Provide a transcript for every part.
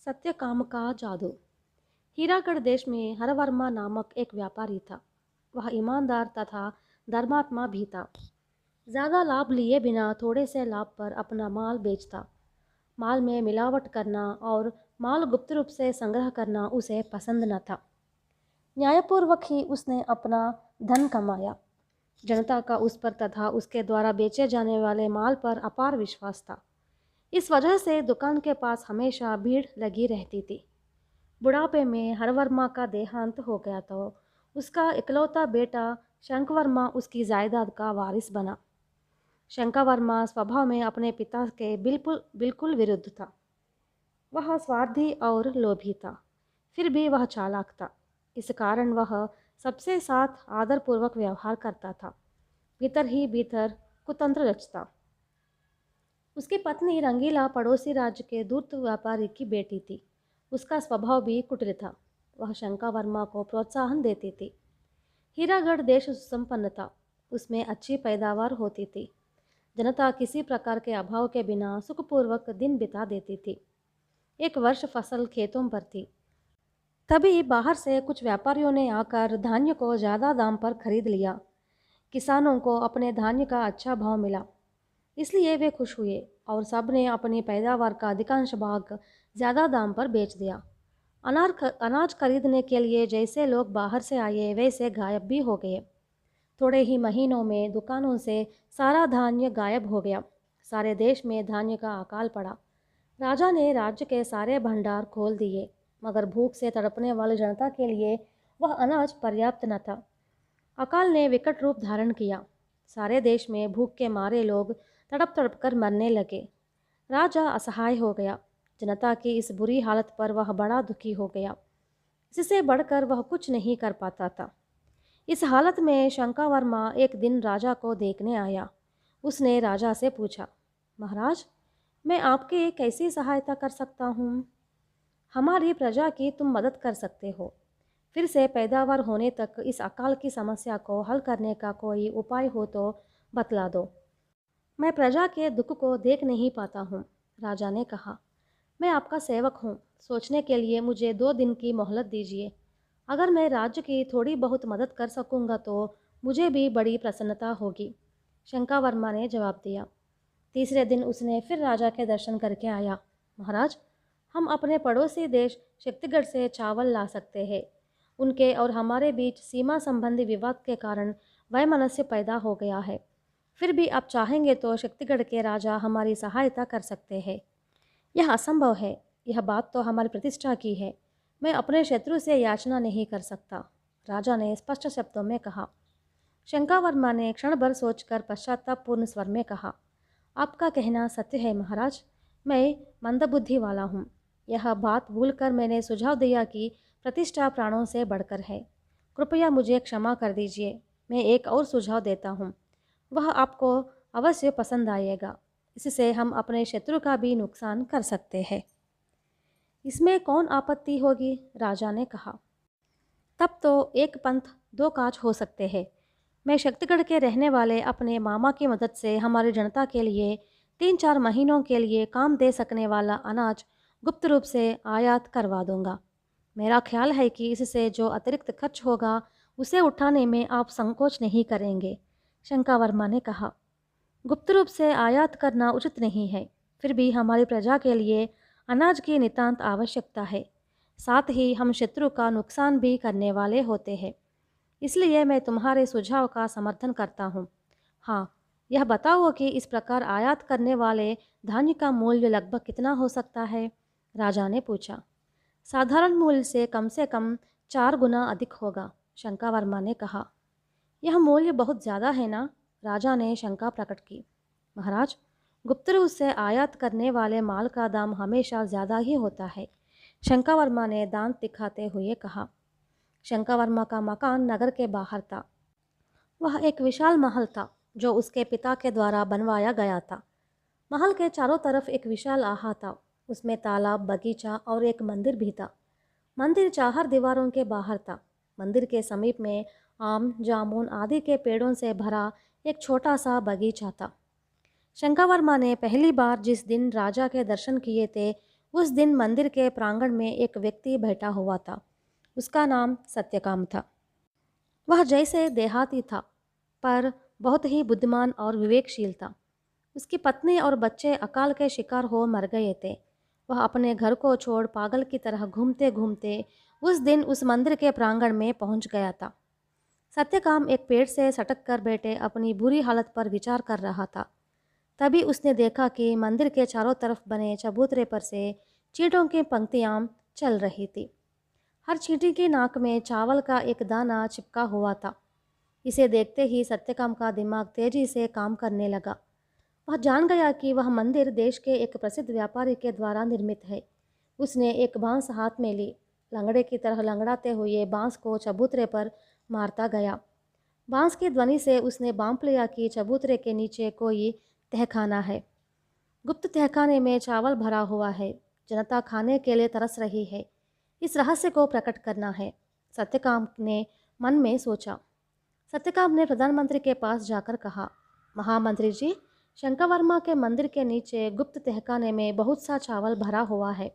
सत्यकाम का जादू। हीरागढ़ देश में हरवर्मा नामक एक व्यापारी था। वह ईमानदार तथा धर्मात्मा भी था। ज़्यादा लाभ लिए बिना थोड़े से लाभ पर अपना माल बेचता। माल में मिलावट करना और माल गुप्त रूप से संग्रह करना उसे पसंद न था। न्यायपूर्वक ही उसने अपना धन कमाया। जनता का उस पर तथा उसके द्वारा बेचे जाने वाले माल पर अपार विश्वास था। इस वजह से दुकान के पास हमेशा भीड़ लगी रहती थी। बुढ़ापे में हरवर्मा का देहांत हो गया तो उसका इकलौता बेटा शंखवर्मा उसकी जायदाद का वारिस बना। शंखवर्मा स्वभाव में अपने पिता के बिल्कुल बिल्कुल विरुद्ध था। वह स्वार्थी और लोभी था, फिर भी वह चालाक था। इस कारण वह सबसे साथ आदरपूर्वक व्यवहार करता था, भीतर ही भीतर कुतंत्र रचता। उसकी पत्नी रंगीला पड़ोसी राज्य के दूत व्यापारी की बेटी थी। उसका स्वभाव भी कुटिल था। वह शंखवर्मा को प्रोत्साहन देती थी। हीरागढ़ देश सुसंपन्न था। उसमें अच्छी पैदावार होती थी। जनता किसी प्रकार के अभाव के बिना सुखपूर्वक दिन बिता देती थी। एक वर्ष फसल खेतों पर थी। तभी बाहर से कुछ व्यापारियों ने आकर धान्य को ज़्यादा दाम पर खरीद लिया। किसानों को अपने धान्य का अच्छा भाव मिला, इसलिए वे खुश हुए और सब ने अपनी पैदावार का अधिकांश भाग ज़्यादा दाम पर बेच दिया। अनाज खरीदने के लिए जैसे लोग बाहर से आए वैसे गायब भी हो गए। थोड़े ही महीनों में दुकानों से सारा धान्य गायब हो गया। सारे देश में धान्य का अकाल पड़ा। राजा ने राज्य के सारे भंडार खोल दिए, मगर भूख से तड़पने वाली जनता के लिए वह अनाज पर्याप्त न था। अकाल ने विकट रूप धारण किया। सारे देश में भूख के मारे लोग तड़प तड़प कर मरने लगे। राजा असहाय हो गया। जनता की इस बुरी हालत पर वह बड़ा दुखी हो गया। इससे बढ़कर वह कुछ नहीं कर पाता था। इस हालत में शंखवर्मा एक दिन राजा को देखने आया। उसने राजा से पूछा, महाराज, मैं आपकी कैसी सहायता कर सकता हूँ? हमारी प्रजा की तुम मदद कर सकते हो। फिर से पैदावार होने तक इस अकाल की समस्या को हल करने का कोई उपाय हो तो बतला दो। मैं प्रजा के दुख को देख नहीं पाता हूँ। राजा ने कहा, मैं आपका सेवक हूँ। सोचने के लिए मुझे 2 दिन की मोहलत दीजिए। अगर मैं राज्य की थोड़ी बहुत मदद कर सकूँगा तो मुझे भी बड़ी प्रसन्नता होगी। शंखवर्मा ने जवाब दिया। तीसरे दिन उसने फिर राजा के दर्शन करके आया। महाराज, हम अपने पड़ोसी देश शक्तिगढ़ से चावल ला सकते हैं। उनके और हमारे बीच सीमा संबंधी विवाद के कारण वैमनस्य पैदा हो गया है। फिर भी आप चाहेंगे तो शक्तिगढ़ के राजा हमारी सहायता कर सकते हैं। यह असंभव है। यह बात तो हमारी प्रतिष्ठा की है। मैं अपने शत्रु से याचना नहीं कर सकता, राजा ने स्पष्ट शब्दों में कहा। शंखवर्मा ने क्षण भर सोचकर पश्चातापपूर्ण स्वर में कहा, आपका कहना सत्य है महाराज। मैं मंदबुद्धि वाला हूँ। यह बात भूलकर मैंने सुझाव दिया कि प्रतिष्ठा प्राणों से बढ़कर है। कृपया मुझे क्षमा कर दीजिए। मैं एक और सुझाव देता हूँ, वह आपको अवश्य पसंद आएगा। इससे हम अपने शत्रु का भी नुकसान कर सकते हैं। इसमें कौन आपत्ति होगी? राजा ने कहा। तब तो एक पंथ 2 काज हो सकते हैं। मैं शक्तिगढ़ के रहने वाले अपने मामा की मदद से हमारी जनता के लिए 3-4 महीनों के लिए काम दे सकने वाला अनाज गुप्त रूप से आयात करवा दूंगा। मेरा ख्याल है कि इससे जो अतिरिक्त खर्च होगा उसे उठाने में आप संकोच नहीं करेंगे। शंखवर्मा ने कहा, गुप्त रूप से आयात करना उचित नहीं है। फिर भी हमारी प्रजा के लिए अनाज की नितांत आवश्यकता है। साथ ही हम शत्रु का नुकसान भी करने वाले होते हैं। इसलिए मैं तुम्हारे सुझाव का समर्थन करता हूँ। हाँ, यह बताओ कि इस प्रकार आयात करने वाले धान्य का मूल्य लगभग कितना हो सकता है? राजा ने पूछा। साधारण मूल्य से कम 4 गुना अधिक होगा, शंखवर्मा ने कहा। यह मूल्य बहुत ज़्यादा है ना? राजा ने शंका प्रकट की। महाराज, गुप्त रूप से आयात करने वाले माल का दाम हमेशा ज़्यादा ही होता है, शंखवर्मा ने दांत दिखाते हुए कहा। शंखवर्मा का मकान नगर के बाहर था। वह एक विशाल महल था जो उसके पिता के द्वारा बनवाया गया था। महल के चारों तरफ एक विशाल आहा था। उसमें तालाब, बगीचा और एक मंदिर भी था। मंदिर 4 दीवारों के बाहर था। मंदिर के समीप में आम, जामुन आदि के पेड़ों से भरा एक छोटा सा बगीचा था। शंखवर्मा ने पहली बार जिस दिन राजा के दर्शन किए थे उस दिन मंदिर के प्रांगण में एक व्यक्ति बैठा हुआ था। उसका नाम सत्यकाम था। वह जैसे देहाती था, पर बहुत ही बुद्धिमान और विवेकशील था। उसकी पत्नी और बच्चे अकाल के शिकार हो मर गए थे। वह अपने घर को छोड़ पागल की तरह घूमते घूमते उस दिन उस मंदिर के प्रांगण में पहुंच गया था। सत्यकाम एक पेड़ से सटक कर बैठे अपनी बुरी हालत पर विचार कर रहा था। तभी उसने देखा कि मंदिर के चारों तरफ बने चबूतरे पर से चींटों की पंक्तियां चल रही थी। हर चींटी की नाक में चावल का एक दाना चिपका हुआ था। इसे देखते ही सत्यकाम का दिमाग तेजी से काम करने लगा। वह जान गया कि वह मंदिर देश के एक प्रसिद्ध व्यापारी के द्वारा निर्मित है। उसने एक बांस हाथ में ली। लंगड़े की तरह लंगड़ाते हुए बांस को चबूतरे पर मारता गया। बांस की ध्वनि से उसने भांप लिया कि चबूतरे के नीचे कोई तहखाना है। गुप्त तहखाने में चावल भरा हुआ है। जनता खाने के लिए तरस रही है। इस रहस्य को प्रकट करना है, सत्यकाम ने मन में सोचा। सत्यकाम ने प्रधानमंत्री के पास जाकर कहा, महामंत्री जी, शंकरवर्मा के मंदिर के नीचे गुप्त तहखाने में बहुत सा चावल भरा हुआ है।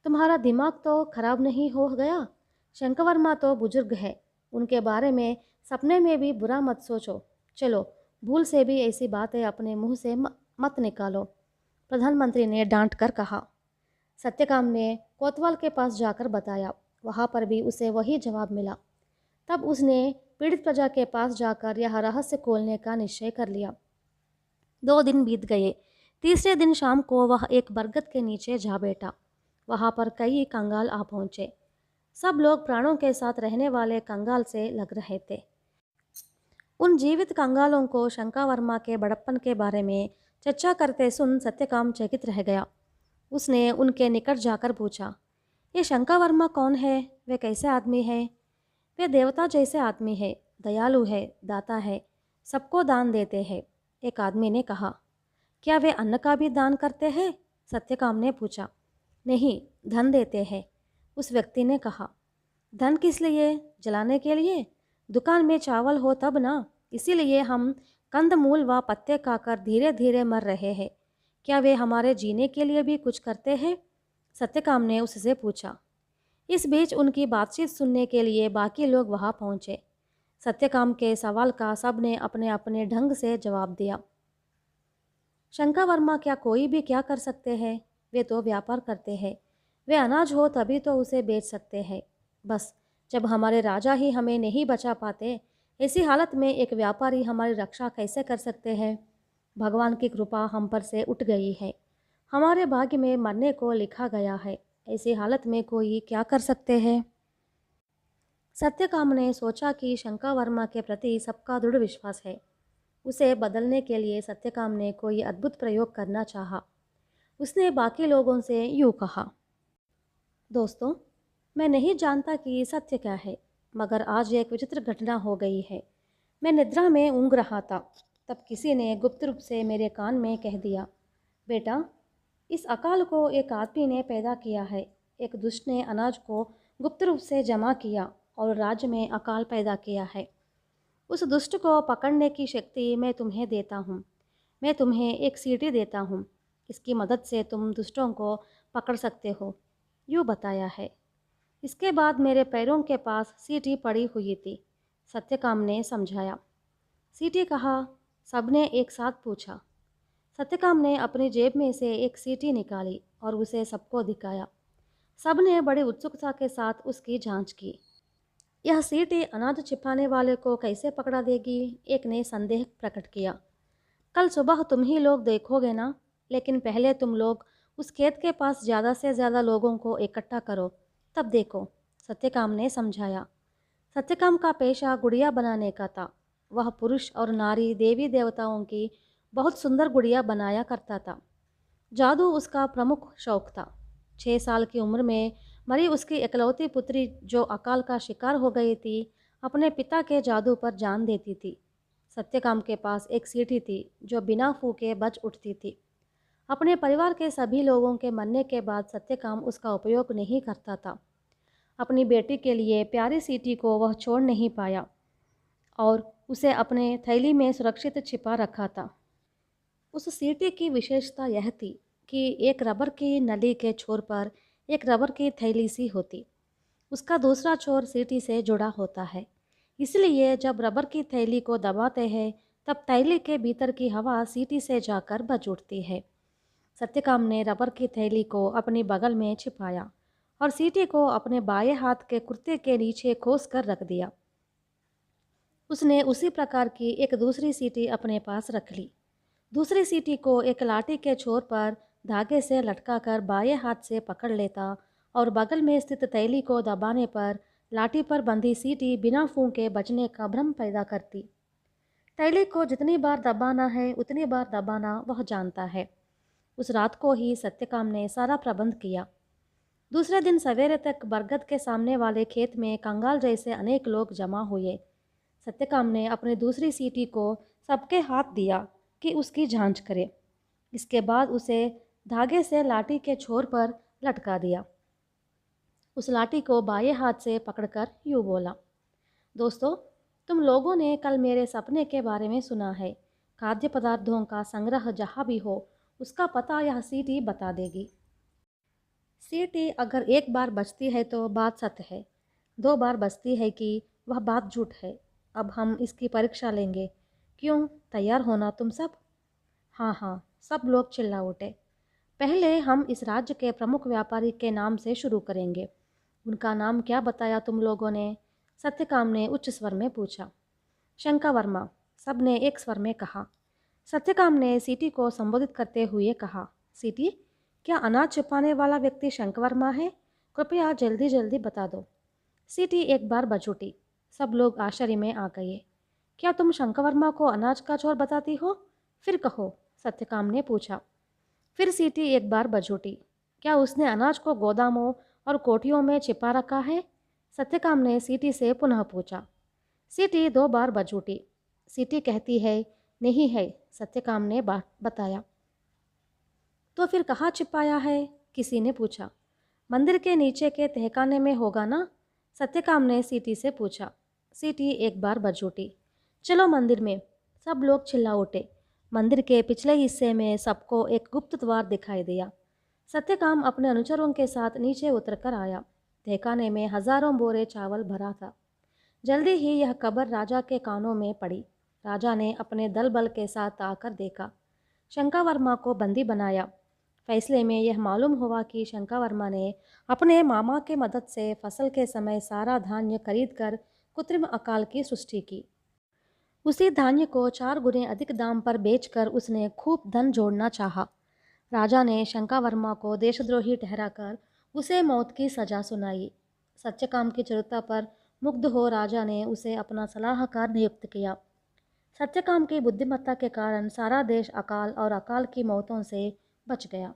तुम्हारा दिमाग तो खराब नहीं हो गया? शंकरवर्मा तो बुजुर्ग है, उनके बारे में सपने में भी बुरा मत सोचो। चलो, भूल से भी ऐसी बातें अपने मुंह से मत निकालो, प्रधानमंत्री ने डांट कर कहा। सत्यकाम ने कोतवाल के पास जाकर बताया। वहाँ पर भी उसे वही जवाब मिला। तब उसने पीड़ित प्रजा के पास जाकर यह रहस्य खोलने का निश्चय कर लिया। 2 दिन बीत गए। तीसरे दिन शाम को वह एक बरगद के नीचे जा बैठा। वहाँ पर कई कंगाल आ पहुँचे। सब लोग प्राणों के साथ रहने वाले कंगाल से लग रहे थे। उन जीवित कंगालों को शंकरवर्मा के बड़प्पन के बारे में चर्चा करते सुन सत्यकाम चकित रह गया। उसने उनके निकट जाकर पूछा, ये शंकरवर्मा कौन है? वे कैसे आदमी है? वे देवता जैसे आदमी है, दयालु है, दाता है, सबको दान देते हैं। एक आदमी ने कहा। क्या वे अन्न का भी दान करते हैं? सत्यकाम ने पूछा। नहीं, धन देते हैं, उस व्यक्ति ने कहा। धन किस लिए? जलाने के लिए? दुकान में चावल हो तब ना, इसीलिए हम कंदमूल व पत्ते खाकर धीरे धीरे मर रहे हैं। क्या वे हमारे जीने के लिए भी कुछ करते हैं? सत्यकाम ने उससे पूछा। इस बीच उनकी बातचीत सुनने के लिए बाकी लोग वहां पहुंचे। सत्यकाम के सवाल का सबने अपने अपने ढंग से जवाब दिया। शंकरवर्मा क्या कोई भी क्या कर सकते हैं? वे तो व्यापार करते हैं। वे अनाज हो तभी तो उसे बेच सकते हैं। बस, जब हमारे राजा ही हमें नहीं बचा पाते, ऐसी हालत में एक व्यापारी हमारी रक्षा कैसे कर सकते हैं? भगवान की कृपा हम पर से उठ गई है। हमारे भाग्य में मरने को लिखा गया है। ऐसी हालत में कोई क्या कर सकते हैं? सत्यकाम ने सोचा कि शंकरवर्मा के प्रति सबका दृढ़ विश्वास है। उसे बदलने के लिए सत्यकाम ने कोई अद्भुत प्रयोग करना चाहा। उसने बाकी लोगों से यूँ कहा, दोस्तों, मैं नहीं जानता कि सत्य क्या है, मगर आज एक विचित्र घटना हो गई है। मैं निद्रा में ऊँघ रहा था, तब किसी ने गुप्त रूप से मेरे कान में कह दिया, बेटा, इस अकाल को एक आदमी ने पैदा किया है। एक दुष्ट ने अनाज को गुप्त रूप से जमा किया और राज्य में अकाल पैदा किया है। उस दुष्ट को पकड़ने की शक्ति मैं तुम्हें देता हूँ। मैं तुम्हें एक सीढ़ी देता हूँ। इसकी मदद से तुम दुष्टों को पकड़ सकते हो, यूँ बताया है। इसके बाद मेरे पैरों के पास सीढ़ी पड़ी हुई थी, सत्यकाम ने समझाया। सीढ़ी कहा? सबने एक साथ पूछा। सत्यकाम ने अपनी जेब में से एक सीढ़ी निकाली और उसे सबको दिखाया। सबने बड़ी उत्सुकता के साथ उसकी जांच की। यह सीढ़ी अनाज छिपाने वाले को कैसे पकड़ा देगी? एक ने संदेह प्रकट किया। कल सुबह तुम ही लोग देखोगे ना, लेकिन पहले तुम लोग उस खेत के पास ज़्यादा से ज़्यादा लोगों को इकट्ठा करो, तब देखो, सत्यकाम ने समझाया। सत्यकाम का पेशा गुड़िया बनाने का था। वह पुरुष और नारी देवी देवताओं की बहुत सुंदर गुड़िया बनाया करता था। जादू उसका प्रमुख शौक था। 6 साल की उम्र में मरी उसकी इकलौती पुत्री, जो अकाल का शिकार हो गई थी, अपने पिता के जादू पर जान देती थी। सत्यकाम के पास एक सीढ़ी थी जो बिना फूके बज उठती थी। अपने परिवार के सभी लोगों के मरने के बाद सत्यकाम उसका उपयोग नहीं करता था। अपनी बेटी के लिए प्यारी सीढ़ी को वह छोड़ नहीं पाया और उसे अपने थैली में सुरक्षित छिपा रखा था। उस सीढ़ी की विशेषता यह थी कि एक रबर की नली के छोर पर एक रबर की थैली सी होती। उसका दूसरा छोर सीटी से जुड़ा होता है। इसलिए जब रबर की थैली को दबाते हैं तब थैली के भीतर की हवा सीटी से जाकर बच उठती है। सत्यकाम ने रबर की थैली को अपनी बगल में छिपाया और सीटी को अपने बाएं हाथ के कुर्ते के नीचे खोस कर रख दिया। उसने उसी प्रकार की एक दूसरी सीटी अपने पास रख ली। दूसरी सीटी को एक लाठी के छोर पर धागे से लटकाकर बाएं हाथ से पकड़ लेता और बगल में स्थित तैली को दबाने पर लाठी पर बंधी सीटी बिना फूंके बचने का भ्रम पैदा करती। तैली को जितनी बार दबाना है उतनी बार दबाना वह जानता है। उस रात को ही सत्यकाम ने सारा प्रबंध किया। दूसरे दिन सवेरे तक बरगद के सामने वाले खेत में कंगाल जैसे अनेक लोग जमा हुए। सत्यकाम ने अपनी दूसरी सीटी को सबके हाथ दिया कि उसकी जांच करे। इसके बाद उसे धागे से लाठी के छोर पर लटका दिया। उस लाठी को बाएं हाथ से पकड़कर यूँ बोला, दोस्तों, तुम लोगों ने कल मेरे सपने के बारे में सुना है। खाद्य पदार्थों का संग्रह जहाँ भी हो उसका पता यह सीटी बता देगी। सीटी अगर एक बार बचती है तो बात सत्य है, 2 बार बचती है कि वह बात झूठ है। अब हम इसकी परीक्षा लेंगे। क्यों, तैयार होना तुम सब? हाँ हाँ, सब लोग चिल्ला उठे। पहले हम इस राज्य के प्रमुख व्यापारी के नाम से शुरू करेंगे। उनका नाम क्या बताया तुम लोगों ने? सत्यकाम ने उच्च स्वर में पूछा। शंका वर्मा, सब ने एक स्वर में कहा। सत्यकाम ने सीटी को संबोधित करते हुए कहा, सीटी, क्या अनाज छिपाने वाला व्यक्ति शंकर वर्मा है? कृपया जल्दी जल्दी बता दो। सीटी एक बार बज उठी। सब लोग आश्चर्य में आ गए। क्या तुम शंकर वर्मा को अनाज का चोर बताती हो? फिर कहो, सत्यकाम ने पूछा। फिर सीटी एक बार बज उठी। क्या उसने अनाज को गोदामों और कोठियों में छिपा रखा है? सत्यकाम ने सीटी से पुनः पूछा। सीटी 2 बार बज उठी। सीटी कहती है, नहीं है, सत्यकाम ने बताया। तो फिर कहाँ छिपाया है? किसी ने पूछा। मंदिर के नीचे के तहखाने में होगा ना? सत्यकाम ने सीटी से पूछा। सीटी एक बार बज उठी। चलो मंदिर में। सब लोग चिल्ला उठे। मंदिर के पिछले हिस्से में सबको एक गुप्त द्वार दिखाई दिया। सत्यकाम अपने अनुचरों के साथ नीचे उतरकर आया। तहखाने में हजारों बोरे चावल भरा था। जल्दी ही यह खबर राजा के कानों में पड़ी। राजा ने अपने दल बल के साथ आकर देखा। शंकर वर्मा को बंदी बनाया। फैसले में यह मालूम हुआ कि शंकर वर्मा ने अपने मामा के मदद से फसल के समय सारा धान्य खरीदकर कृत्रिम अकाल की सृष्टि की। उसी धान्य को 4 गुने अधिक दाम पर बेचकर उसने खूब धन जोड़ना चाहा। राजा ने शंकर वर्मा को देशद्रोही ठहराकर उसे मौत की सजा सुनाई। सत्यकाम की चतुरता पर मुग्ध हो राजा ने उसे अपना सलाहकार नियुक्त किया। सत्यकाम की बुद्धिमत्ता के कारण सारा देश अकाल और अकाल की मौतों से बच गया।